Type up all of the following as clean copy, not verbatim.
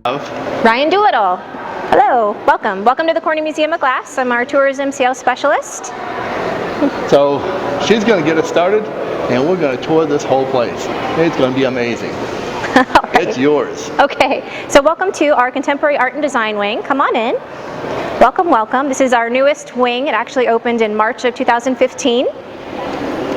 Ryan Doolittle. Hello, welcome. Welcome to the Corning Museum of Glass. I'm our tourism sales specialist. So she's going to get us started and we're going to tour this whole place. It's going to be amazing. Right. It's yours. Okay, so welcome to our Contemporary Art and Design wing. Come on in. Welcome, welcome. This is our newest wing. It actually opened in March of 2015.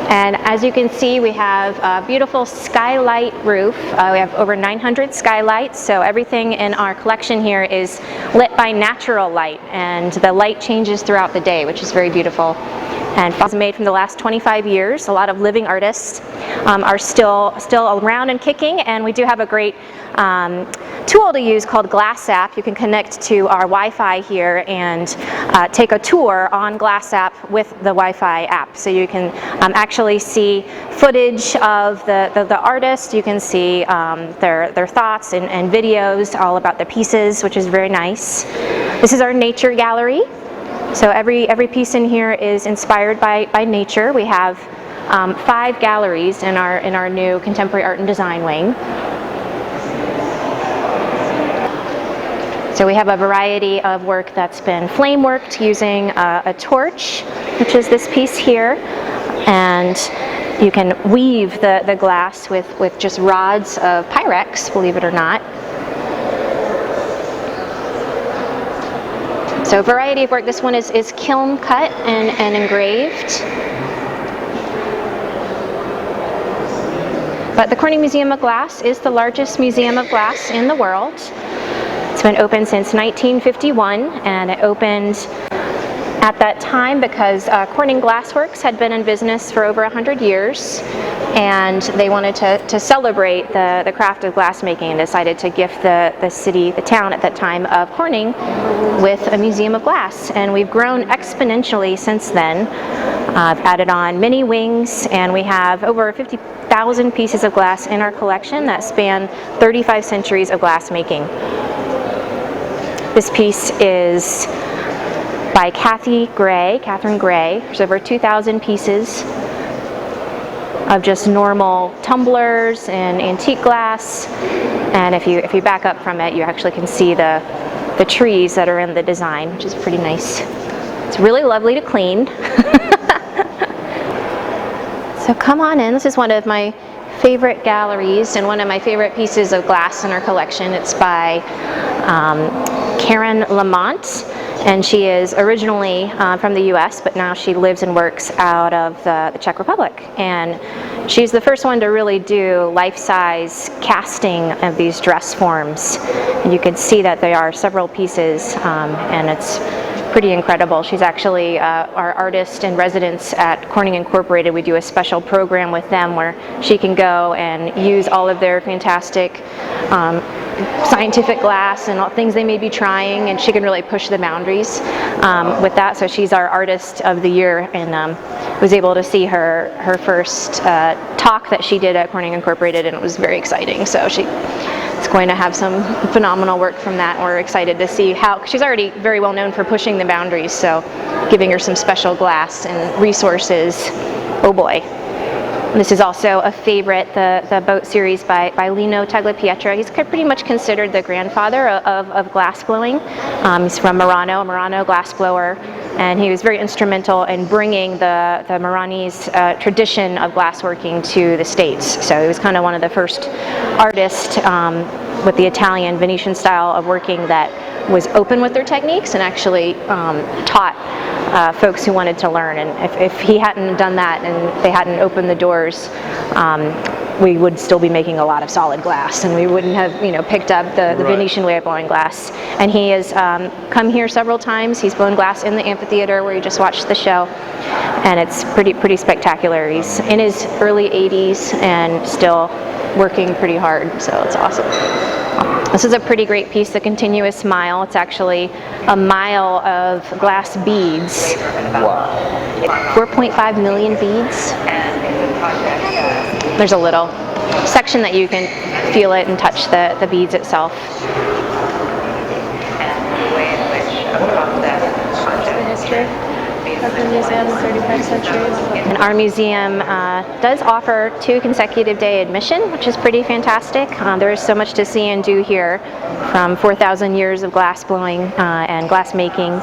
And as you can see, we have a beautiful skylight roof. We have over 900 skylights, so everything in our collection here is lit by natural light, and the light changes throughout the day, which is very beautiful. And it's made from the last 25 years. A lot of living artists are still around and kicking, and we do have a great tool to use called Glass App. You can connect to our Wi-Fi here and take a tour on Glass App with the Wi-Fi app. So you can actually see footage of the artist. You can see their thoughts and videos all about the pieces, which is very nice. This is our nature gallery. So every piece in here is inspired by nature. We have 5 galleries in our new Contemporary Art and Design wing. So we have a variety of work that's been flame worked using a torch, which is this piece here, and you can weave the glass with just rods of Pyrex, believe it or not. So a variety of work. This one is kiln cut and engraved. But the Corning Museum of Glass is the largest museum of glass in the world. It's been open since 1951, and it opened at that time because Corning Glassworks had been in business for over 100 years, and they wanted to celebrate the craft of glassmaking and decided to gift the town at that time of Corning with a museum of glass. And we've grown exponentially since then. I've added on many wings, and we have over 50,000 pieces of glass in our collection that span 35 centuries of glassmaking. This piece is by Catherine Gray. There's over 2,000 pieces of just normal tumblers and antique glass. And if you back up from it, you actually can see the trees that are in the design, which is pretty nice. It's really lovely to clean. So come on in. This is one of my favorite galleries and one of my favorite pieces of glass in our collection. It's by Karen Lamont, and she is originally from the US, but now she lives and works out of the Czech Republic. And she's the first one to really do life-size casting of these dress forms. And you can see that there are several pieces, and it's pretty incredible. She's actually our artist in residence at Corning Incorporated. We do a special program with them where she can go and use all of their fantastic scientific glass and all things they may be trying, and she can really push the boundaries with that. So she's our artist of the year, and was able to see her first talk that she did at Corning Incorporated, and it was very exciting. So she's going to have some phenomenal work from that. We're excited to see how she's already very well known for pushing the boundaries, so giving her some special glass and resources. Oh boy. This is also a favorite, the boat series by Lino Tagliapietra. He's pretty much considered the grandfather of glass blowing. He's from Murano, a Murano glass blower, and he was very instrumental in bringing the Muranese tradition of glassworking to the States. So he was kind of one of the first artists with the Italian Venetian style of working that was open with their techniques and actually taught folks who wanted to learn. And if he hadn't done that and they hadn't opened the doors, we would still be making a lot of solid glass, and we wouldn't have picked up the Venetian way of blowing glass. And he has come here several times. He's blown glass in the amphitheater where you just watched the show, and it's pretty spectacular. He's in his early 80s and still working pretty hard, so it's awesome. This is a pretty great piece, the Continuous Mile. It's actually a mile of glass beads. Wow. 4.5 million beads. There's a little section that you can feel it and touch the beads itself. at the museum, 35 centuries. And our museum does offer 2 consecutive day admission, which is pretty fantastic. There is so much to see and do here, from 4,000 years of glass blowing and glass making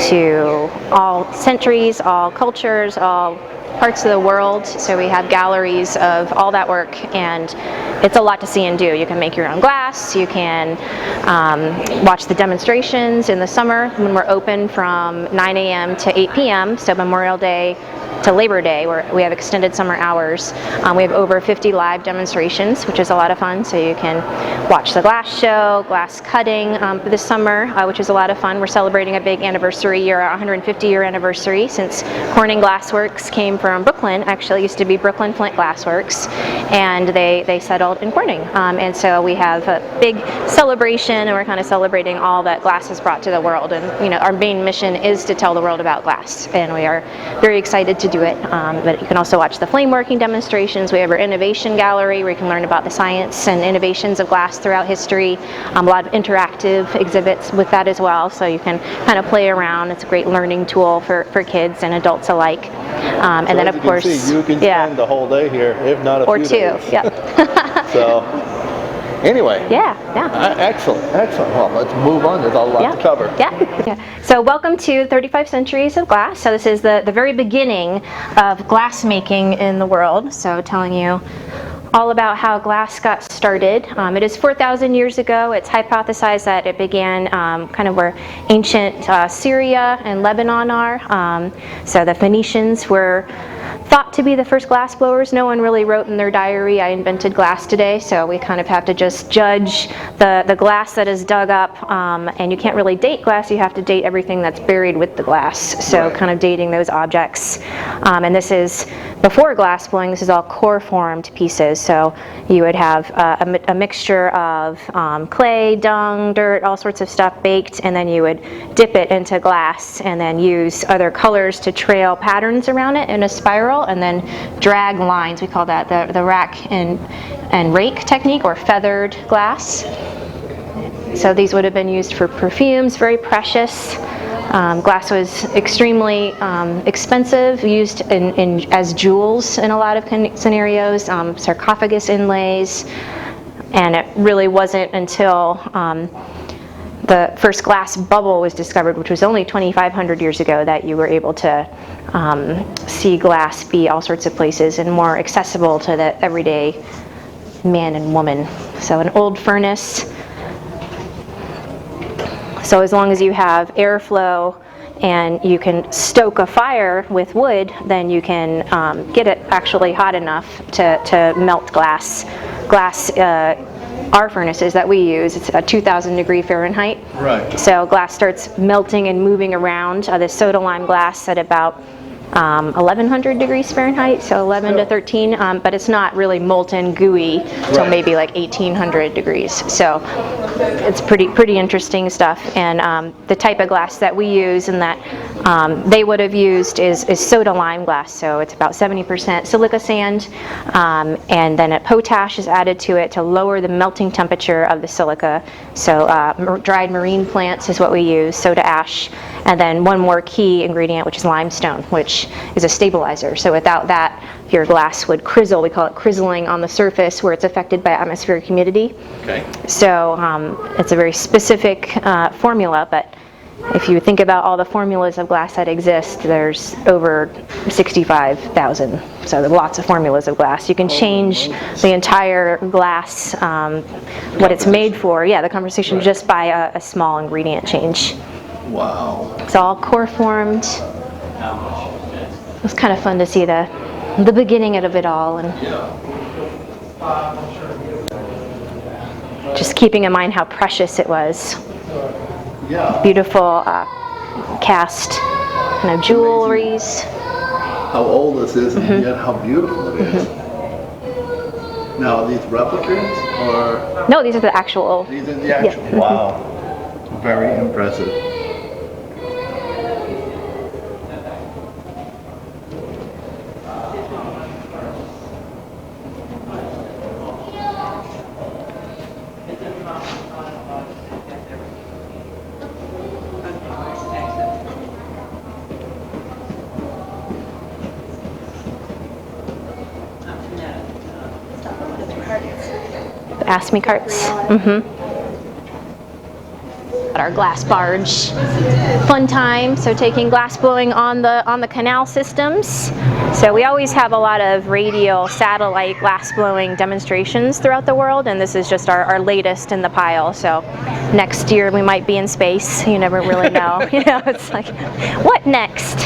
to all centuries, all cultures, all parts of the world. So we have galleries of all that work, and it's a lot to see and do. You can make your own glass, you can watch the demonstrations in the summer when we're open from 9 a.m. to 8 p.m. So Memorial Day to Labor Day, where we have extended summer hours. We have over 50 live demonstrations, which is a lot of fun. So you can watch the glass show, glass cutting this summer, which is a lot of fun. We're celebrating a big anniversary year, our 150-year anniversary, since Corning Glassworks came from Brooklyn. Actually, used to be Brooklyn Flint Glassworks, and they settled in Corning. And so we have a big celebration, and we're kind of celebrating all that glass has brought to the world. And our main mission is to tell the world about glass, and we are very excited to do it. But you can also watch the flame working demonstrations. We have our innovation gallery where you can learn about the science and innovations of glass throughout history. A lot of interactive exhibits with that as well, so you can kind of play around. It's a great learning tool for kids and adults alike. And So then as of you course, can see, you can spend the whole day here, if not a or few 2, days. yeah. So, anyway. Yeah. Excellent. Well, let's move on. There's a lot to cover. Yeah. So welcome to 35 Centuries of Glass. So this is the very beginning of glass making in the world. So telling you all about how glass got started. It is 4,000 years ago. It's hypothesized that it began kind of where ancient Syria and Lebanon are. So the Phoenicians were thought to be the first glass blowers. No one really wrote in their diary, I invented glass today, so we kind of have to just judge the glass that is dug up, and you can't really date glass, you have to date everything that's buried with the glass, so Right. kind of dating those objects. And this is, before glass blowing, this is all core formed pieces, so you would have a mixture of clay, dung, dirt, all sorts of stuff baked, and then you would dip it into glass and then use other colors to trail patterns around it in a spiral, and then drag lines. We call that the rack and rake technique, or feathered glass. So these would have been used for perfumes, very precious. Glass was extremely expensive, used as jewels in a lot of scenarios, sarcophagus inlays, and it really wasn't until the first glass bubble was discovered, which was only 2,500 years ago, that you were able to see glass be all sorts of places and more accessible to the everyday man and woman. So an old furnace. So as long as you have airflow and you can stoke a fire with wood, then you can get it actually hot enough to melt glass. Our furnaces that we use, it's a 2,000 degree Fahrenheit. Right. So glass starts melting and moving around. The soda lime glass at about 1,100 degrees Fahrenheit, so 11 to 13, but it's not really molten gooey till maybe like 1,800 degrees. So it's pretty interesting stuff. And the type of glass that we use and that they would have used is soda lime glass. So it's about 70% silica sand, and then a potash is added to it to lower the melting temperature of the silica. So dried marine plants is what we use, soda ash, and then one more key ingredient, which is limestone, which is a stabilizer. So without that, your glass would crizzle. We call it crizzling on the surface, where it's affected by atmospheric humidity. Okay. So it's a very specific formula, but if you think about all the formulas of glass that exist, there's over 65,000. So there are lots of formulas of glass. You can change the entire glass, what it's made for. Yeah, the conversation just by a small ingredient change. Wow. It's all core formed. It was kind of fun to see the beginning of it all, and just keeping in mind how precious it was. Yeah. Beautiful cast kind of jewelries. How old this is, and yet how beautiful it is. Now, are these replicas, or No, these are the actual. these are the actual? Yeah. Wow. Very impressive. Ask Me carts. Our glass barge, fun time. So taking glass blowing on the canal systems. So we always have a lot of radial satellite glass blowing demonstrations throughout the world, and this is just our latest in the pile. So next year we might be in space. You never really know. You know, it's like, what next?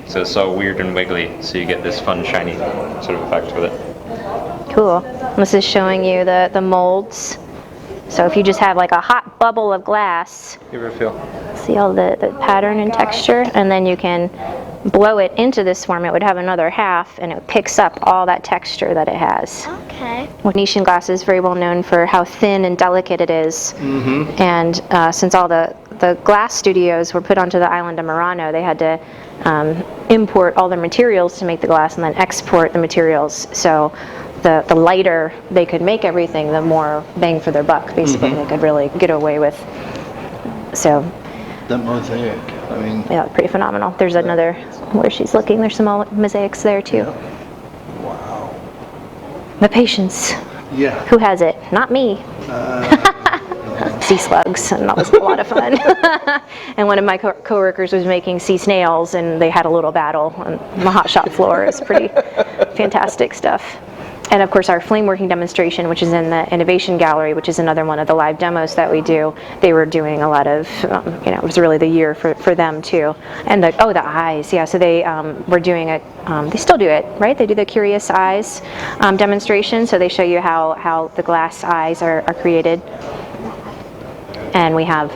So it's so weird and wiggly, so you get this fun shiny sort of effect with it. Cool. This is showing you the molds. So if you just have like a hot bubble of glass, Give it a feel. see all the pattern and texture, and then you can blow it into this form. It would have another half, and it picks up all that texture that it has. Okay. Venetian glass is very well known for how thin and delicate it is. And since all the glass studios were put onto the island of Murano, they had to import all the materials to make the glass and then export the materials. So the lighter they could make everything, the more bang for their buck, basically, they could really get away with. So That mosaic, I mean, yeah, pretty phenomenal. There's another where she's looking. There's some mosaics there too. wow. The patience. Yeah. Who has it? Not me. Sea slugs, and that was a lot of fun. And one of my coworkers was making sea snails, and they had a little battle on the hot shop floor. It's pretty fantastic stuff. And of course, our flame working demonstration, which is in the Innovation Gallery, which is another one of the live demos that we do, they were doing a lot of, it was really the year for them too. And the eyes, yeah, so they were doing it, they still do it, right? They do the Curious Eyes demonstration, so they show you how the glass eyes are created. And we have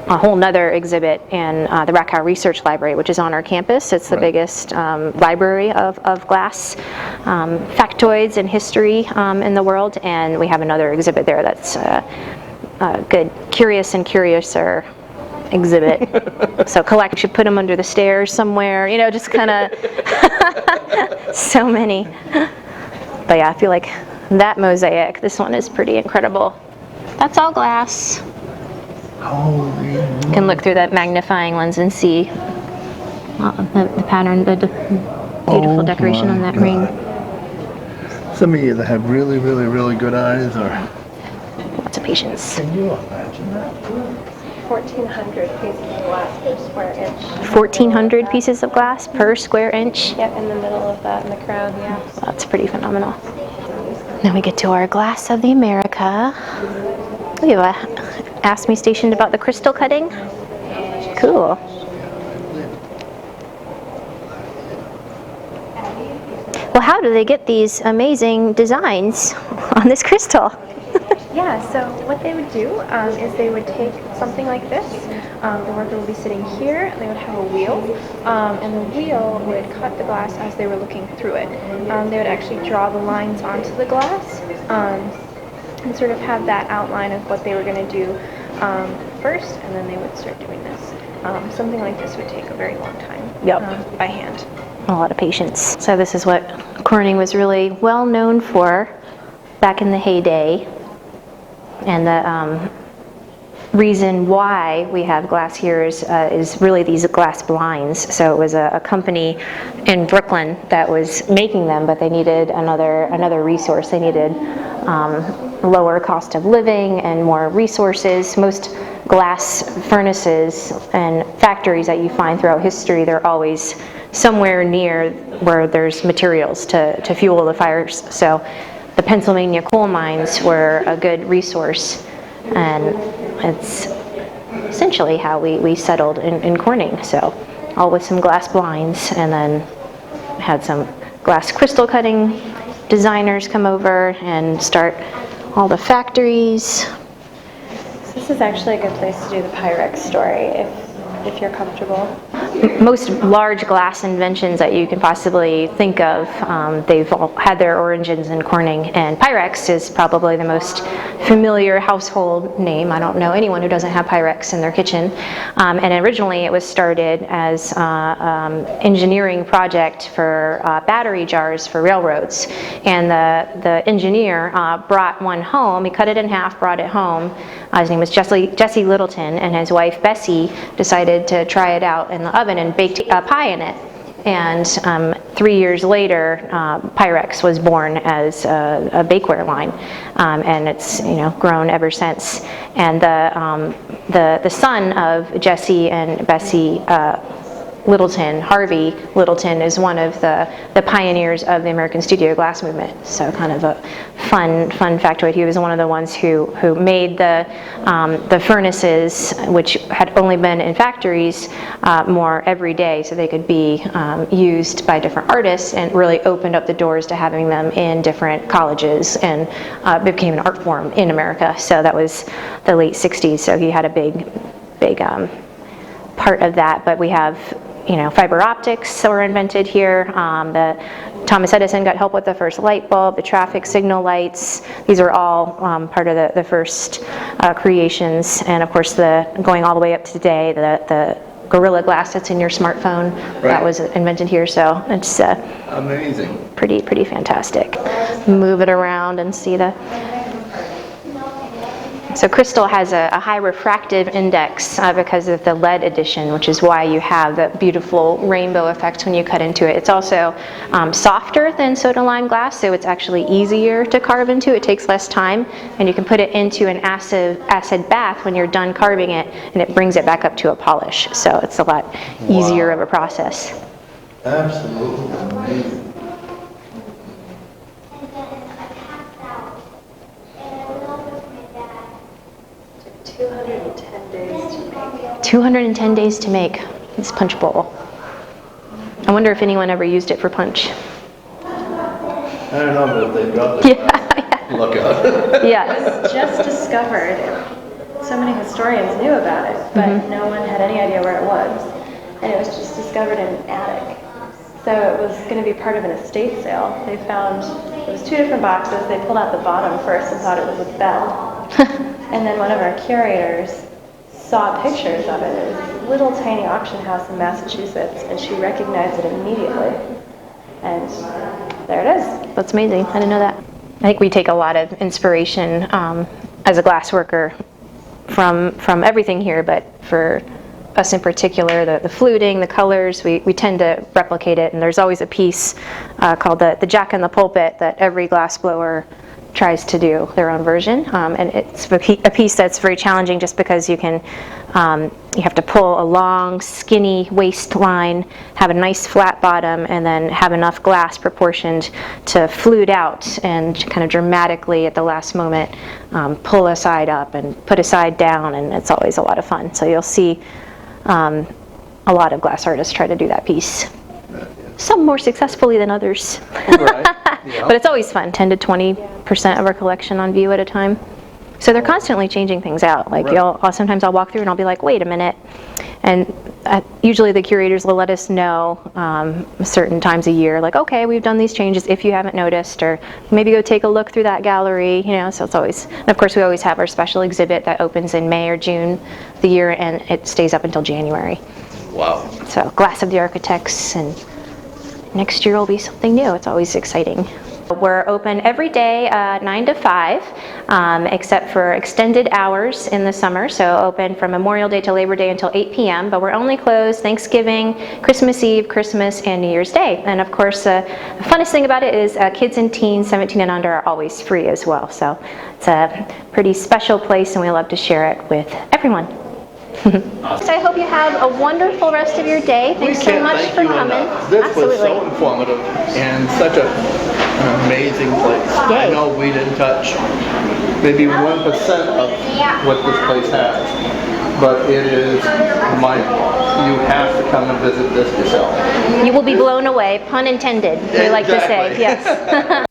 a whole nother exhibit in the Rakow Research Library, which is on our campus. It's the biggest library of glass factoids and history in the world, and we have another exhibit there that's a good Curious and Curiouser exhibit. So collect, should put them under the stairs somewhere, you know, just kind of so many. But yeah, I feel like that mosaic, this one is pretty incredible. That's all glass. Holy. You can look through that magnifying lens and see the pattern, the beautiful decoration on that ring. Some of you that have really, really, really good eyes, or Lots of patience. can you imagine that? 1,400 pieces of glass per square inch. 1,400 pieces of glass per square inch. Yep, in the middle of that, in the crown, yeah. That's pretty phenomenal. Then we get to our glass of the America. We have a Ask Me stationed about the crystal cutting. Cool. Well, how do they get these amazing designs on this crystal? Yeah, so what they would do is they would take something like this. The worker would be sitting here, and they would have a wheel, and the wheel would cut the glass as they were looking through it. They would actually draw the lines onto the glass and sort of have that outline of what they were going to do first, and then they would start doing this. Something like this would take a very long time by hand. A lot of patience. So this is what Corning was really well known for back in the heyday. And the reason why we have glass here is really these glass blinds. So it was a company in Brooklyn that was making them, but they needed another resource. They needed lower cost of living and more resources. Most glass furnaces and factories that you find throughout history, they're always somewhere near where there's materials to fuel the fires. So the Pennsylvania coal mines were a good resource, and it's essentially how we settled in Corning. So all with some glass blinds, and then had some glass crystal cutting designers come over and start all the factories. This is actually a good place to do the Pyrex story if you're comfortable. Most large glass inventions that you can possibly think of, they've all had their origins in Corning, and Pyrex is probably the most familiar household name. I don't know anyone who doesn't have Pyrex in their kitchen. And originally it was started as an engineering project for battery jars for railroads. And the engineer brought one home. He cut it in half, brought it home. His name was Jesse Littleton, and his wife Bessie decided to try it out in the oven and baked a pie in it. And 3 years later, Pyrex was born as a bakeware line, and it's grown ever since. And the son of Jesse and Bessie Littleton, Harvey Littleton, is one of the pioneers of the American studio glass movement. So kind of a fun factoid. He was one of the ones who made the furnaces, which had only been in factories, more every day, so they could be used by different artists, and really opened up the doors to having them in different colleges, and became an art form in America. So that was the late 60s. So he had a big part of that. But we have fiber optics that were invented here. Thomas Edison got help with the first light bulb, the traffic signal lights. These are all part of the first creations. And of course, going all the way up to today, the Gorilla Glass that's in your smartphone, that was invented here. So it's amazing. Pretty fantastic. Move it around and see the. So crystal has a high refractive index because of the lead addition, which is why you have the beautiful rainbow effect when you cut into it. It's also softer than soda lime glass, so it's actually easier to carve into. It takes less time, and you can put it into an acid bath when you're done carving it, and it brings it back up to a polish. So it's a lot easier of a process. Absolutely amazing. 210 days to make. 210 days to make this punch bowl. I wonder if anyone ever used it for punch. I don't know, but if they dropped it, look out. Yeah. It was just discovered. So many historians knew about it, but no one had any idea where it was. And it was just discovered in an attic. So it was going to be part of an estate sale. They found, it was 2 different boxes. They pulled out the bottom first and thought it was a bell. And then one of our curators saw pictures of it. It was a little tiny auction house in Massachusetts, and she recognized it immediately. And there it is. That's amazing. I didn't know that. I think we take a lot of inspiration as a glass worker from everything here, but for us in particular, the fluting, the colors, we tend to replicate it. And there's always a piece called the Jack in the Pulpit that every glass blower tries to do their own version, and it's a piece that's very challenging just because you have to pull a long, skinny waistline, have a nice flat bottom, and then have enough glass proportioned to flute out and kind of dramatically at the last moment pull a side up and put a side down, and it's always a lot of fun. So you'll see a lot of glass artists try to do that piece. Some more successfully than others. Right. Yeah. But it's always fun, 10 to 20% of our collection on view at a time. So they're constantly changing things out. Like sometimes I'll walk through and I'll be like, wait a minute. And usually the curators will let us know certain times a year, like, okay, we've done these changes if you haven't noticed, or maybe go take a look through that gallery, so it's always, and of course we always have our special exhibit that opens in May or June of the year, and it stays up until January. Wow. So Glass of the Architects, and next year will be something new. It's always exciting. We're open every day 9 to 5, except for extended hours in the summer, so open from Memorial Day to Labor Day until 8 p.m., but we're only closed Thanksgiving, Christmas Eve, Christmas, and New Year's Day. And of course, the funnest thing about it is kids and teens 17 and under are always free as well. So it's a pretty special place, and we love to share it with everyone. So I hope you have a wonderful rest of your day. Thanks so much for coming. This was so informative and such an amazing place. Yay. I know we didn't touch maybe 1% of what this place has, but it is mind-blowing. You have to come and visit this yourself. You will be blown away, pun intended, we like to say. Yes.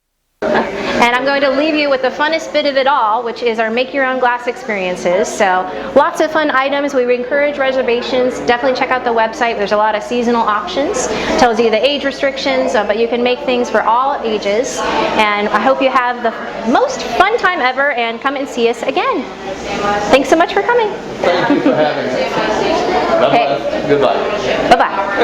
And I'm going to leave you with the funnest bit of it all, which is our make your own glass experiences. So lots of fun items. We encourage reservations. Definitely check out the website. There's a lot of seasonal options. Tells you the age restrictions, but you can make things for all ages. And I hope you have the most fun time ever, and come and see us again. Thanks so much for coming. Thank you for having us. God bless. Goodbye. Bye-bye.